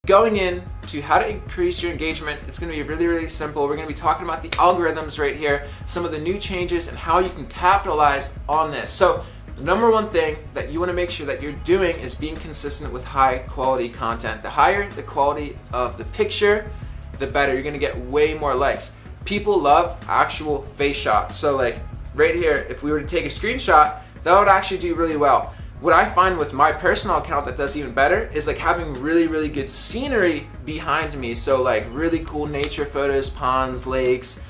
going in to how to increase your engagement, it's gonna be really, really simple. We're gonna be talking about the algorithms right here, some of the new changes and how you can capitalize on this. So the number one thing that you wanna make sure that you're doing is being consistent with high quality content. The higher the quality of the picture, the better. You're gonna get way more likes. People love actual face shots. So like right here, if we were to take a screenshot, that would actually do really well. What I find with my personal account that does even better is like having really, really good scenery behind me. So like really cool nature photos, ponds, lakes,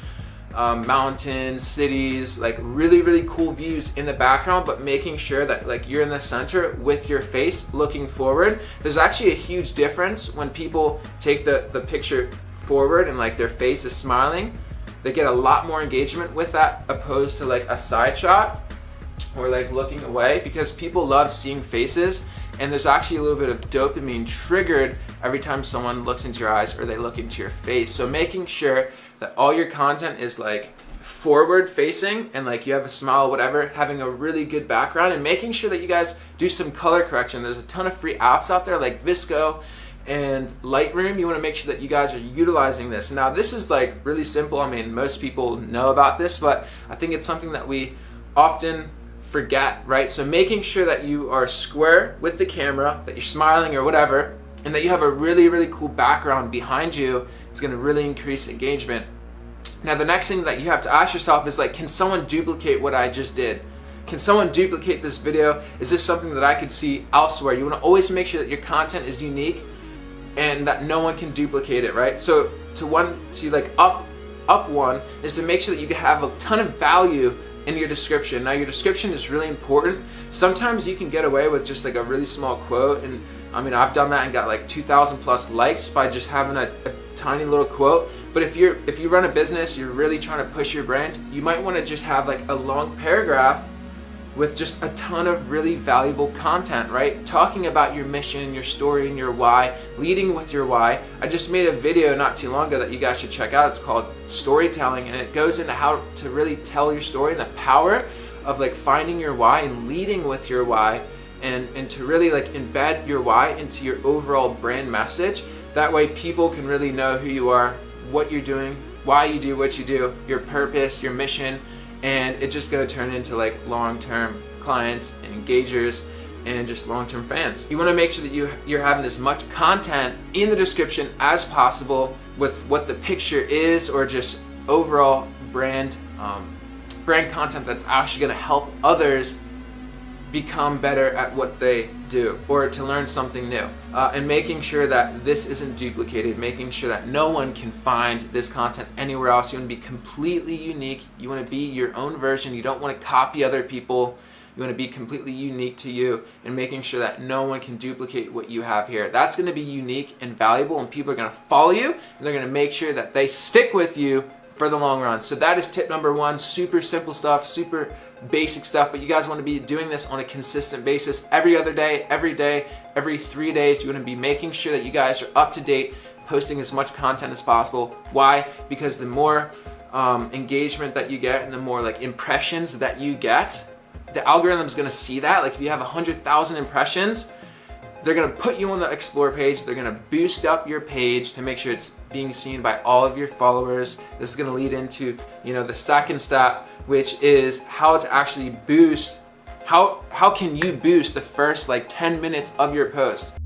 mountains, cities, like really, really cool views in the background, but making sure that like you're in the center with your face looking forward. There's actually a huge difference when people take the picture forward and like their face is smiling. They get a lot more engagement with that opposed to like a side shot or like looking away, because people love seeing faces, and there's actually a little bit of dopamine triggered every time someone looks into your eyes or they look into your face. So making sure that all your content is like forward facing and like you have a smile, whatever, having a really good background, and making sure that you guys do some color correction. There's a ton of free apps out there like Visco and Lightroom. You want to make sure that you guys are utilizing this. Now this is like really simple. I mean, most people know about this, but I think it's something that we often forget, right? So making sure that you are square with the camera, that you're smiling or whatever, and that you have a really, really cool background behind you, it's going to really increase engagement. Now the next thing that you have to ask yourself is like, can someone duplicate what I just did? Can someone duplicate this video? Is this something that I could see elsewhere? You want to always make sure that your content is unique and that no one can duplicate it, right? So up one is to make sure that you have a ton of value in your description. Now your description is really important. Sometimes you can get away with just like a really small quote, and I mean I've done that and got like 2,000 plus likes by just having a tiny little quote. But if you run a business, you're really trying to push your brand, you might want to just have like a long paragraph with just a ton of really valuable content, right? Talking about your mission, your story, and your why, leading with your why. I just made a video not too long ago that you guys should check out. It's called Storytelling, and it goes into how to really tell your story and the power of like finding your why and leading with your why, and to really like embed your why into your overall brand message. That way people can really know who you are, what you're doing, why you do what you do, your purpose, your mission, and it's just going to turn into like long-term clients and engagers and just long-term fans. You want to make sure that you're having as much content in the description as possible with what the picture is, or just overall brand content that's actually going to help others become better at what they do or to learn something new, and making sure that this isn't duplicated, making sure that no one can find this content anywhere else. You want to be completely unique. You want to be your own version. You don't want to copy other people. You want to be completely unique to you, and making sure that no one can duplicate what you have here. That's going to be unique and valuable, and people are going to follow you, and they're going to make sure that they stick with you for the long run. So that is tip number one. Super simple stuff, super basic stuff, but you guys want to be doing this on a consistent basis every other day, every 3 days. You want to be making sure that you guys are up to date, posting as much content as possible. Why? Because the more engagement that you get and the more like impressions that you get, the algorithm is going to see that. Like if you have 100,000 impressions, they're going to put you on the explore page. They're going to boost up your page to make sure it's being seen by all of your followers. This is going to lead into, the second step, which is how to actually boost. How can you boost the first like 10 minutes of your post?